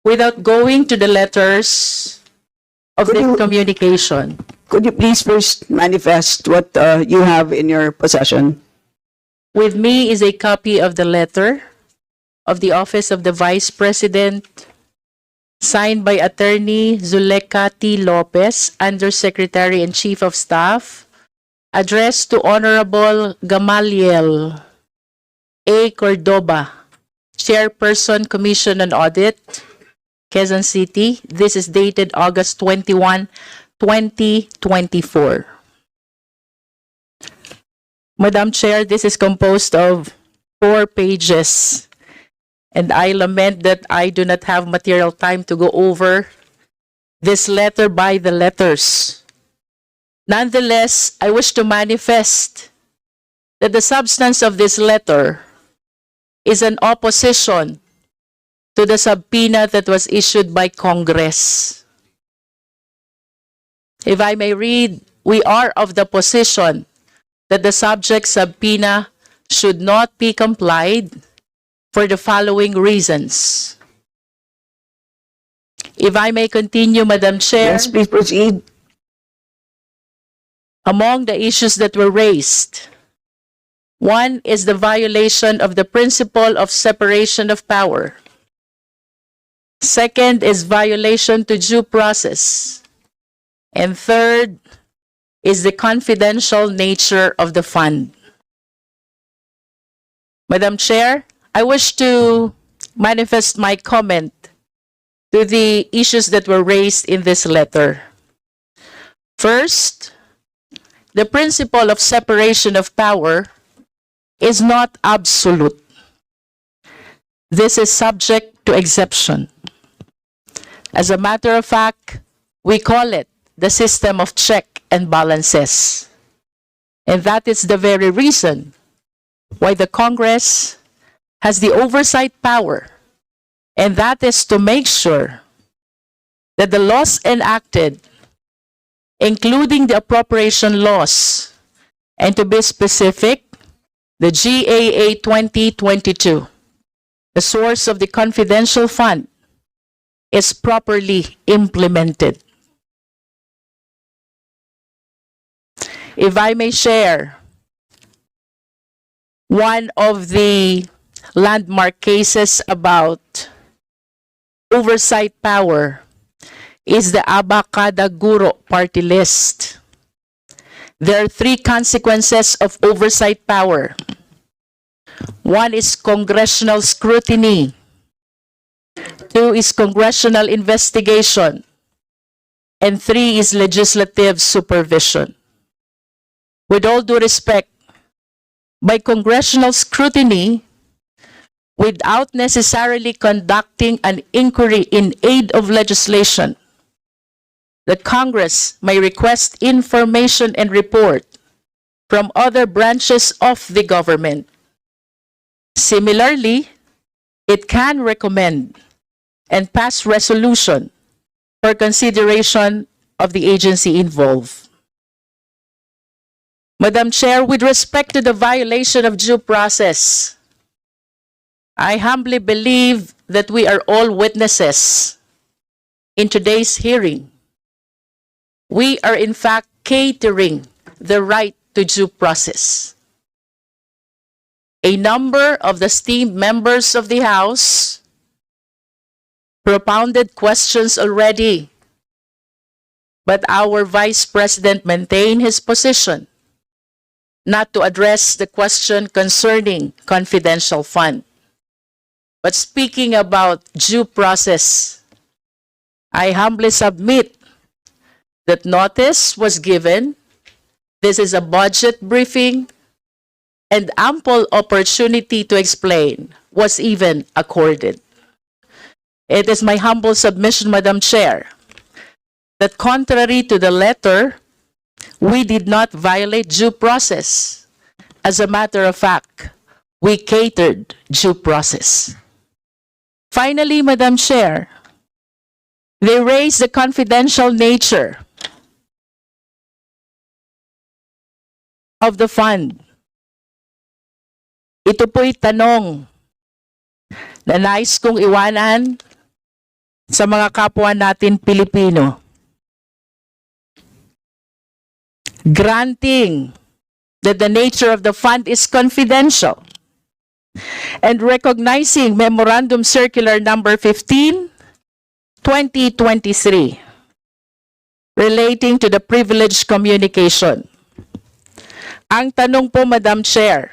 without going to the letters of the communication. Could you please first manifest what you have in your possession? With me is a copy of the letter of the Office of the Vice President, signed by Attorney Zuleka T. Lopez, Undersecretary and Chief of Staff, addressed to Honorable Gamaliel A. Cordoba, Chairperson, Commission on Audit, Quezon City. This is dated August 21, 2024. Madam Chair, this is composed of 4 pages, and I lament that I do not have material time to go over this letter by the letters. Nonetheless, I wish to manifest that the substance of this letter is an opposition to the subpoena that was issued by Congress. If I may read, we are of the position that the subject subpoena should not be complied for the following reasons. If I may continue, Madam Chair. Yes, please proceed. Among the issues that were raised, one is the violation of the principle of separation of power. Second is violation to due process. And third is the confidential nature of the fund. Madam Chair, I wish to manifest my comment to the issues that were raised in this letter. First, the principle of separation of power is not absolute. This is subject to exception. As a matter of fact, we call it the system of check and balances. And that is the very reason why the Congress has the oversight power, and that is to make sure that the laws enacted, including the appropriation laws, and to be specific, the GAA 2022, the source of the confidential fund, is properly implemented. If I may share, one of the landmark cases about oversight power is the Abacada Guro party list. There are 3 consequences of oversight power. One is congressional scrutiny. 2 is congressional investigation. And 3 is legislative supervision. With all due respect, by congressional scrutiny, without necessarily conducting an inquiry in aid of legislation, the Congress may request information and report from other branches of the government. Similarly, it can recommend and pass resolution for consideration of the agency involved. Madam Chair, with respect to the violation of due process, I humbly believe that we are all witnesses in today's hearing. We are in fact catering the right to due process. A number of the esteemed members of the House propounded questions already, but our Vice President maintained his position not to address the question concerning confidential fund. But speaking about due process, I humbly submit that notice was given. This is a budget briefing, and ample opportunity to explain was even accorded. It is my humble submission, Madam Chair, that contrary to the letter, we did not violate due process. As a matter of fact, we catered due process. Finally, Madam Chair, they raised the confidential nature of the fund. Ito po'y tanong na nais kong iwanan sa mga kapwa natin Pilipino. Granting that the nature of the fund is confidential and recognizing Memorandum Circular Number 15, 2023 relating to the privileged communication. Ang tanong po, Madam Chair,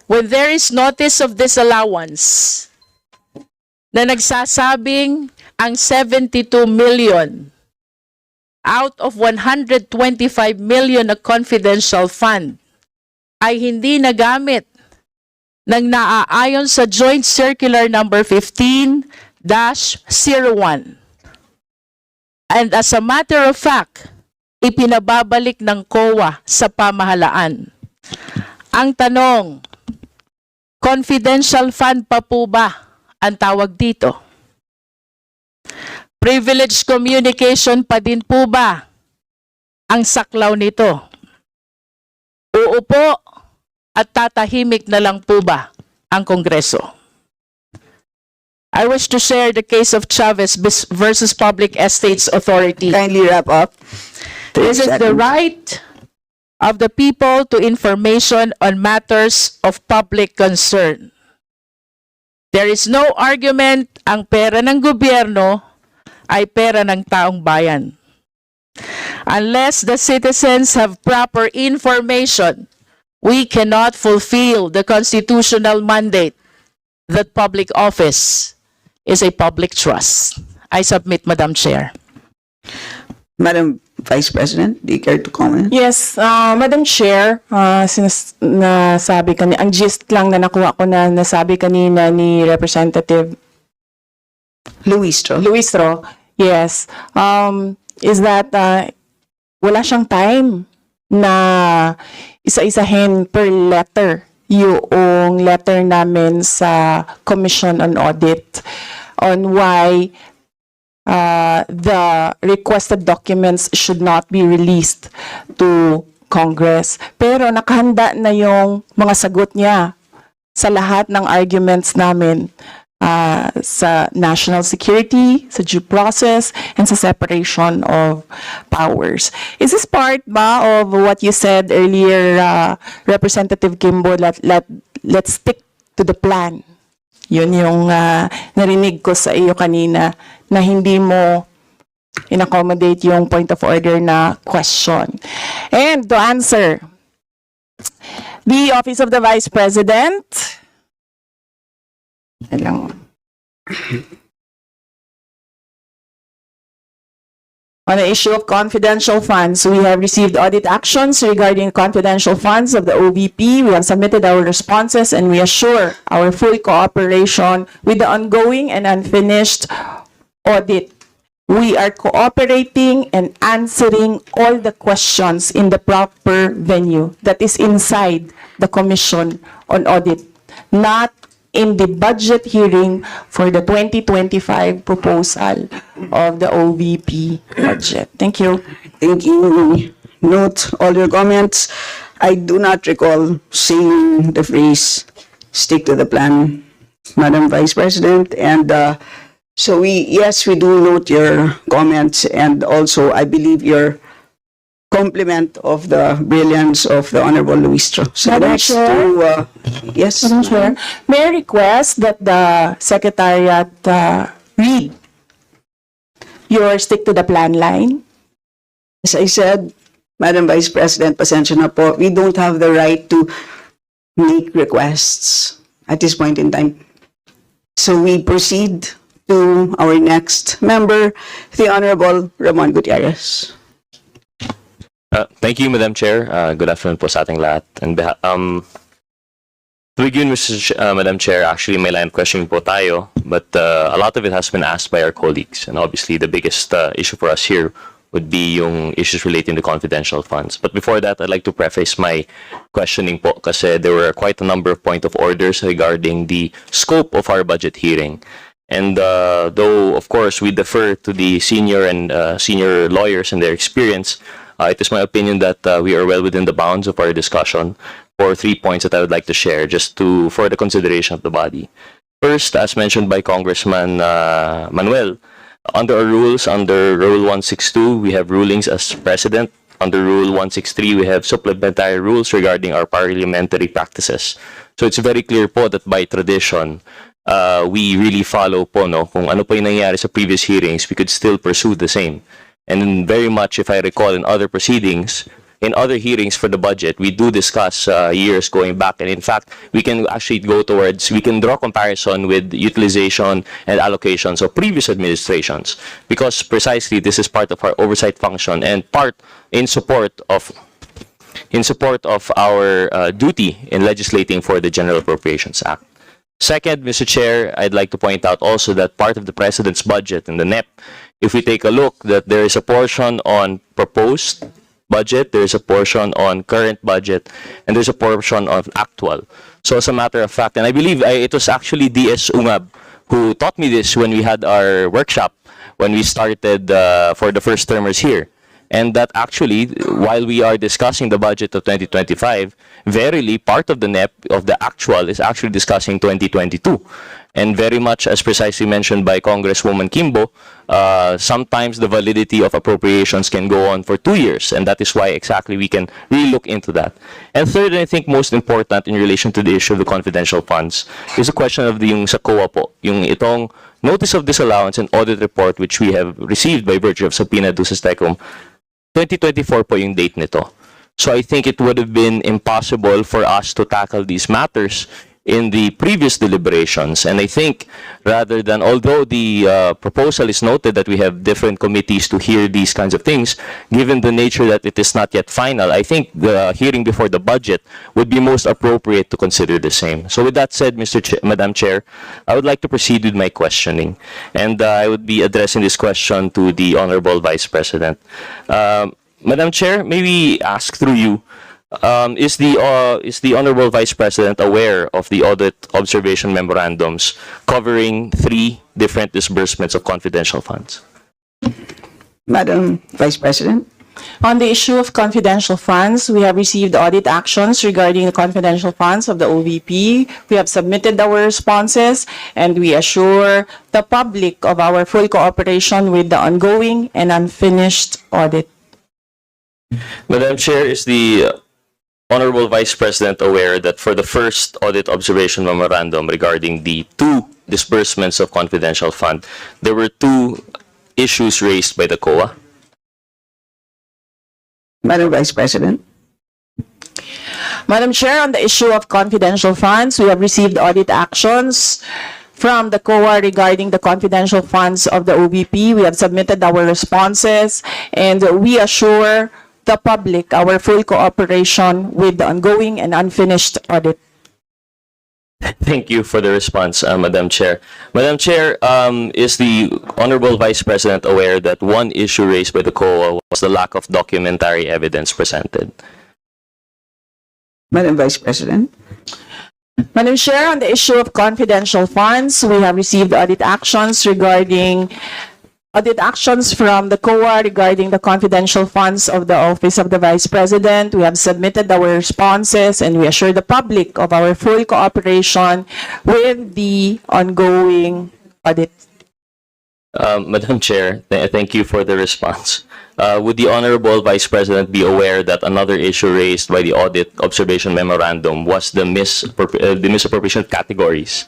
when there is notice of disallowance na nagsasabing ang 72 million out of 125 million na confidential fund ay hindi nagamit ng naaayon sa Joint Circular Number 15-01. And as a matter of fact, ipinababalik ng COA sa pamahalaan. Ang tanong, confidential fund pa po ba ang tawag dito? Privileged communication pa din po ba ang saklaw nito? Oo po, at tatahimik na lang po ba ang Kongreso? I wish to share the case of Chavez versus Public Estates Authority. Kindly wrap up. This is the right of the people to information on matters of public concern. There is no argument ang pera ng gobyerno ay pera ng taong bayan. Unless the citizens have proper information, we cannot fulfill the constitutional mandate that public office is a public trust. I submit, Madam Chair. Madam Vice President, do you care to comment? Yes, Madam Chair, nasabi kanina, ang gist lang na nakuha ko na nasabi kanina ni Representative Luistro, yes, is that wala siyang time na isa-isahin per letter yung letter namin sa Commission on Audit on why the requested documents should not be released to Congress. Pero nakahanda na yung mga sagot niya sa lahat ng arguments namin sa national security, sa due process, and sa separation of powers. Is this part ba of what you said earlier, Representative Kimbo, let's stick to the plan? Yun yung narinig ko sa iyo kanina na hindi mo in-accommodate yung point of order na question. And to answer, the Office of the Vice President, on the issue of confidential funds, we have received audit actions regarding confidential funds of the OVP. We have submitted our responses and we assure our full cooperation with the ongoing and unfinished audit. We are cooperating and answering all the questions in the proper venue that is inside the Commission on Audit, not in the budget hearing for the 2025 proposal of the OVP budget. Thank you. Thank you. Note all your comments. I do not recall saying the phrase, stick to the plan, Madam Vice President. And so yes, we do note your comments, and also I believe your compliment of the brilliance of the Honorable Luistro. So Madam next Chair? to, yes. Madam Chair, may I request that the Secretariat read your stick to the plan line? As I said, Madam Vice President, pasensya na po, we don't have the right to make requests at this point in time. So we proceed to our next member, the Honorable Ramon Gutierrez. Thank you, Madam Chair. Good afternoon po sa ating lahat. And to begin, Madam Chair, actually may line of questioning po tayo, but a lot of it has been asked by our colleagues. And obviously, the biggest issue for us here would be yung issues relating to confidential funds. But before that, I'd like to preface my questioning po kasi there were quite a number of point of orders regarding the scope of our budget hearing. And though, of course, we defer to the senior lawyers and their experience, it is my opinion that we are well within the bounds of our discussion for 3 points that I would like to share just for the consideration of the body. First, as mentioned by Congressman Manuel, Under our rules, under Rule 162, we have rulings as president. Under Rule 163, we have supplementary rules regarding our parliamentary practices. So it's very clear po that by tradition, we really follow po, no, kung ano po yung nangyari sa previous hearings, we could still pursue the same. And very much, if I recall, in other proceedings, in other hearings for the budget, we do discuss years going back. And in fact, we can actually we can draw comparison with utilization and allocations of previous administrations, because precisely this is part of our oversight function and part in support of our duty in legislating for the General Appropriations Act. Second, Mr. Chair, I'd like to point out also that part of the President's budget and the NEP, if we take a look, that there is a portion on proposed budget, there's a portion on current budget, and there's a portion of actual. So as a matter of fact, and I believe it was actually DS Ungab who taught me this when we had our workshop, when we started for the first termers here. And that actually, while we are discussing the budget of 2025, verily part of the NEP, of the actual, is actually discussing 2022. And very much as precisely mentioned by Congresswoman Kimbo, sometimes the validity of appropriations can go on for 2 years, and that is why exactly we can really look into that. And third, and I think most important in relation to the issue of the confidential funds, is the question of yung sa COA po, yung itong notice of disallowance and audit report which we have received by virtue of subpoena duces tecum. 2024 po yung date nito. So I think it would have been impossible for us to tackle these matters in the previous deliberations. And I think rather than, although the proposal is noted that we have different committees to hear these kinds of things, given the nature that it is not yet final, I think the hearing before the budget would be most appropriate to consider the same. So with that said, Madam Chair, I would like to proceed with my questioning. And I would be addressing this question to the Honorable Vice President. Madam Chair, maybe ask through you, is the Honorable Vice President aware of the audit observation memorandums covering 3 different disbursements of confidential funds? Madam Vice President. On the issue of confidential funds, we have received audit actions regarding the confidential funds of the OVP. We have submitted our responses, and we assure the public of our full cooperation with the ongoing and unfinished audit. Madam Chair, is the Honorable Vice President aware that for the first audit observation memorandum regarding the 2 disbursements of confidential fund, there were 2 issues raised by the COA? Madam Vice President. Madam Chair, on the issue of confidential funds, we have received audit actions from the COA regarding the confidential funds of the OVP. We have submitted our responses, and we assure the public our full cooperation with the ongoing and unfinished audit. Thank you for the response, Madam Chair. Madam Chair, is the Honorable Vice President aware that one issue raised by the COA was the lack of documentary evidence presented? Madam Vice President. Madam Chair, on the issue of confidential funds, we have received audit actions from the COA regarding the confidential funds of the Office of the Vice President. We have submitted our responses, and we assure the public of our full cooperation with the ongoing audit. Madam Chair, thank you for the response. Would the Honorable Vice President be aware that another issue raised by the audit observation memorandum was the misappropriation categories?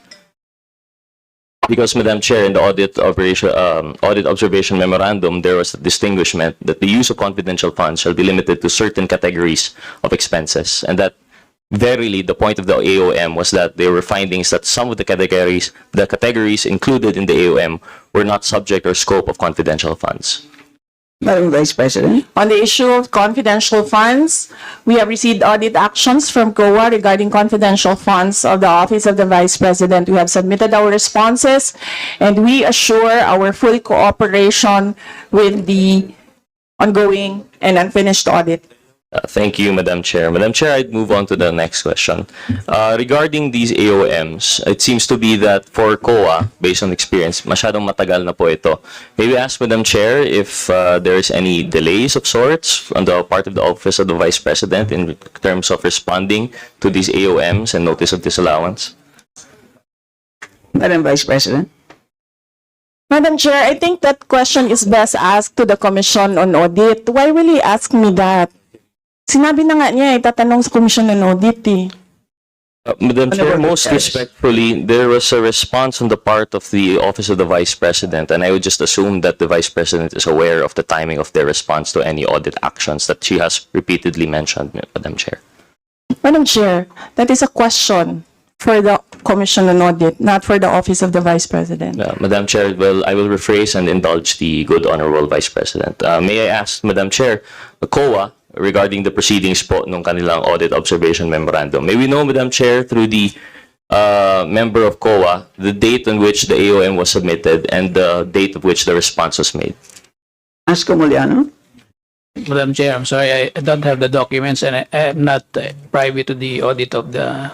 Because, Madam Chair, in the audit observation memorandum, there was a distinguishment that the use of confidential funds shall be limited to certain categories of expenses, and that verily the point of the AOM was that there were findings that some of the categories included in the AOM were not subject or scope of confidential funds. Madam Vice President. On the issue of confidential funds, we have received audit actions from COA regarding confidential funds of the Office of the Vice President. We have submitted our responses, and we assure our full cooperation with the ongoing and unfinished audit. Thank you, Madam Chair. Madam Chair, I'd move on to the next question. Regarding these AOMs, it seems to be that for COA, based on experience, masyadong matagal na po ito. Maybe ask Madam Chair if there is any delays of sorts on the part of the Office of the Vice President in terms of responding to these AOMs and notice of disallowance. Madam Vice President. Madam Chair, I think that question is best asked to the Commission on Audit. Why will he ask me that? Sinabi na nga niya, itatanong sa Commission on Audit eh. Madam Chair, Honorable most Vice. respectfully, there was a response on the part of the Office of the Vice President, and I would just assume that the Vice President is aware of the timing of their response to any audit actions that she has repeatedly mentioned, Madam Chair. Madam Chair, that is a question for the Commission on Audit, not for the Office of the Vice President. Madam Chair, well, I will rephrase and indulge the good Honorable Vice President. May I ask, Madam Chair, the COA, regarding the proceedings po nung kanilang audit observation memorandum. May we know, Madam Chair, through the member of COA, the date on which the AOM was submitted and the date of which the response was made? Ask Cumuliano. Madam Chair, I'm sorry, I don't have the documents and I am not privy to the audit of the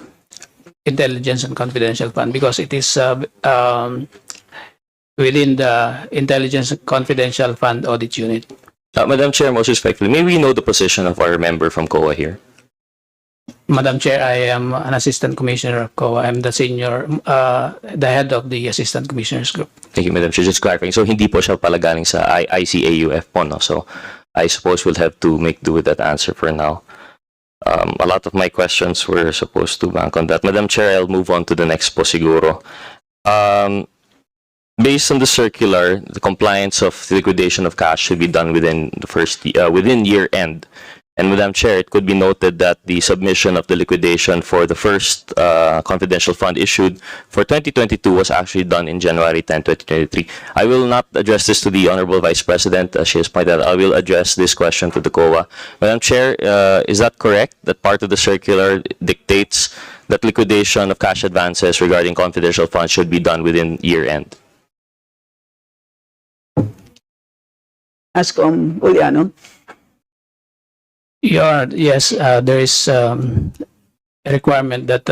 Intelligence and Confidential Fund because it is within the Intelligence and Confidential Fund Audit Unit. Madam Chair, most respectfully, may we know the position of our member from COA here? Madam Chair, I am an Assistant Commissioner of COA. I'm the the head of the Assistant Commissioners Group. Thank you, Madam Chair. Just clarifying. So, hindi po siya pala galing sa ICAUF po, no? So, I suppose we'll have to make do with that answer for now. A lot of my questions were supposed to bank on that. Madam Chair, I'll move on to the next po siguro. Based on the circular, the compliance of the liquidation of cash should be done within the within year end. And Madam Chair, it could be noted that the submission of the liquidation for the first confidential fund issued for 2022 was actually done in January 10, 2023. I will not address this to the Honorable Vice President, as she has pointed out. I will address this question to the COA. Madam Chair, is that correct, that part of the circular dictates that liquidation of cash advances regarding confidential funds should be done within year end? Ask Cumuliano. Yes, there is a requirement that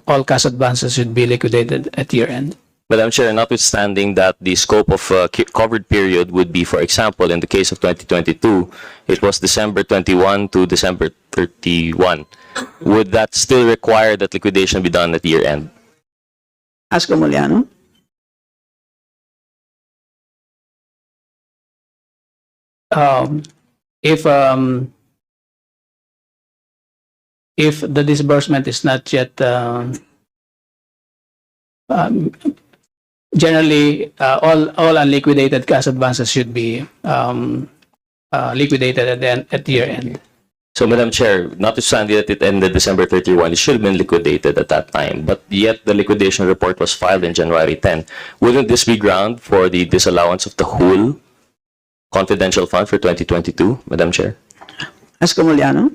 all cash advances should be liquidated at year end. Madam Chair, notwithstanding that the scope of covered period would be, for example, in the case of 2022, it was December 21 to December 31. Would that still require that liquidation be done at year end? Ask Cumuliano. If the disbursement is not yet generally all unliquidated cash advances should be liquidated at year end. So, Madam Chair, notwithstanding that it ended December 31, it should have been liquidated at that time, but yet the liquidation report was filed in January 10. Wouldn't this be ground for the disallowance of the whole confidential fund for 2022, Madam Chair? Ask Cumuliano.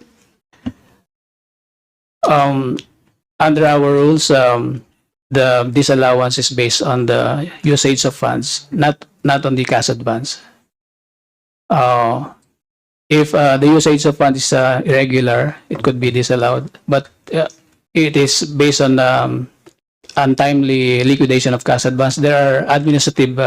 Under our rules, the disallowance is based on the usage of funds, not on the cash advance. If the usage of funds is irregular, it could be disallowed, but it is based on untimely liquidation of cash advance. There are administrative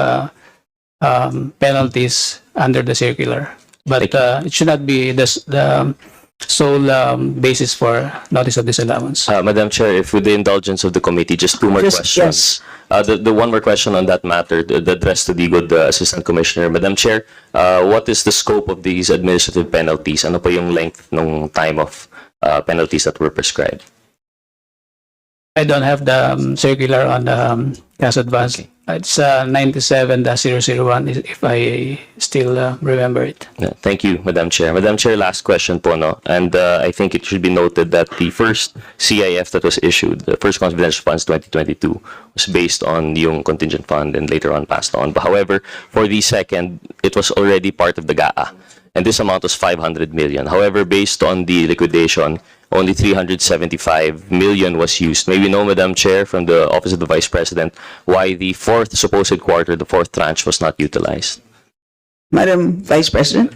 penalties under the circular, but it should not be the sole basis for notice of disallowance. Madam Chair, if with the indulgence of the committee, just two more questions. Yes. The one more question on that matter, the address to the good Assistant Commissioner. Madam Chair, what is the scope of these administrative penalties? Ano po yung length ng time of penalties that were prescribed? I don't have the circular on the cash advance. Okay. It's 97-001 if I still remember it. Thank you, Madam Chair. Madam Chair, last question po, no? And I think it should be noted that the first CIF that was issued, the first confidential funds 2022, was based on yung contingent fund and later on passed on. But however, for the second, it was already part of the GAA. And this amount was 500 million. However, based on the liquidation, only 375 million was used. May we know, Madam Chair, from the Office of the Vice President, why the fourth supposed quarter, the fourth tranche, was not utilized? Madam Vice President.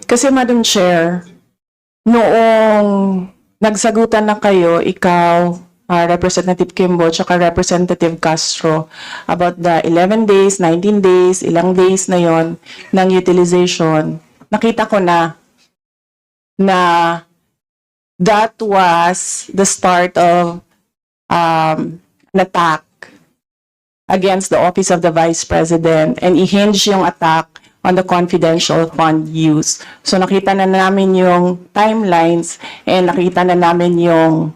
Kasi Madam Chair, noong nagsagutan na kayo, ikaw, Representative Kimbo, tsaka Representative Castro, about the 11 days, 19 days, ilang days na yon ng utilization, nakita ko na that was the start of an attack against the Office of the Vice President and i-hinge yung attack on the confidential fund use. So nakita na namin yung timelines and nakita na namin yung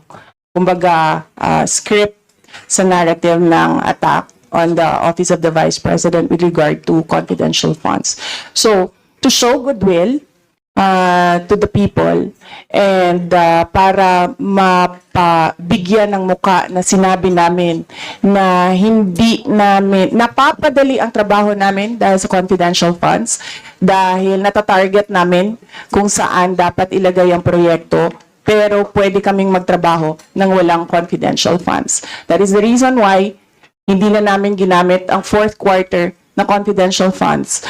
kumbaga script sa narrative ng attack on the Office of the Vice President with regard to confidential funds. So to show goodwill to the people and para mapabigyan ng muka na sinabi namin na hindi namin napapadali ang trabaho namin dahil sa confidential funds, dahil natatarget namin kung saan dapat ilagay ang proyekto, pero pwede kaming magtrabaho ng walang confidential funds. That is the reason why hindi na namin ginamit ang fourth quarter na confidential funds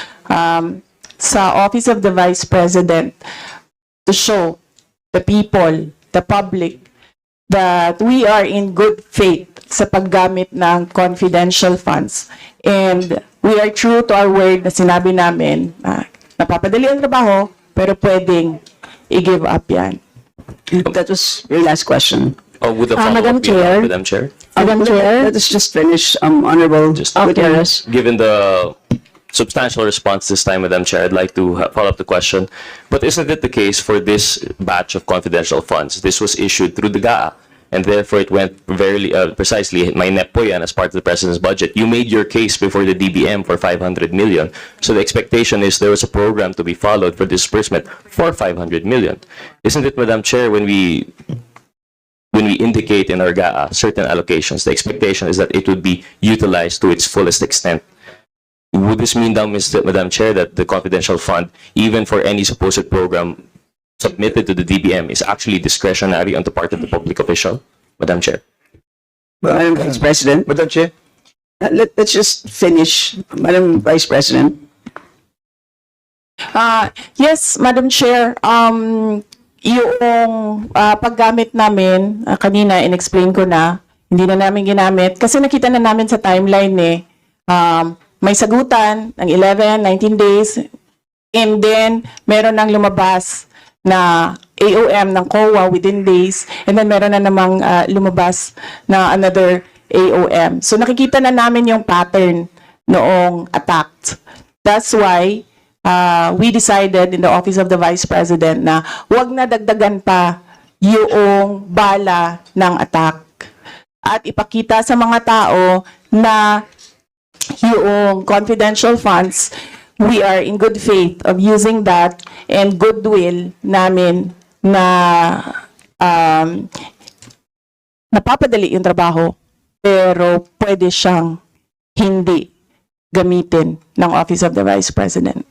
sa Office of the Vice President to show the people, the public, that we are in good faith sa paggamit ng confidential funds. And we are true to our word na sinabi namin na napapadali ang trabaho, pero pwedeng i-give up yan. That was your last question. Oh, would the Madam follow-up be allowed, Chair. Madam Chair? Madam Chair? Let us just finish, Honorable Just Gutierrez. given the substantial response this time, Madam Chair, I'd like to follow up the question. But isn't it the case for this batch of confidential funds? This was issued through the GAA, and therefore it went very precisely, Mainit po yan as part of the President's budget. You made your case before the DBM for 500 million. So the expectation is there was a program to be followed for disbursement for 500 million. Isn't it, Madam Chair, when we indicate in our GAA certain allocations, the expectation is that it would be utilized to its fullest extent? Would this mean, Madam Chair, that the confidential fund, even for any supposed program submitted to the DBM, is actually discretionary on the part of the public official? Madam Chair. Madam Vice President. Madam Chair. Let's just finish, Madam Vice President. Yes, Madam Chair. Yung paggamit namin, kanina in-explain ko na, hindi na namin ginamit. Kasi nakita na namin sa timeline may sagutan ng 11, 19 days. And then, meron nang lumabas na AOM ng COA within days. And then, meron na namang lumabas na another AOM. So, nakikita na namin yung pattern noong attack. That's why we decided in the Office of the Vice President na wag na dagdagan pa yung bala ng attack. At ipakita sa mga tao na yung confidential funds, we are in good faith of using that and goodwill namin na napapadali yung trabaho, pero pwede siyang hindi gamitin ng Office of the Vice President.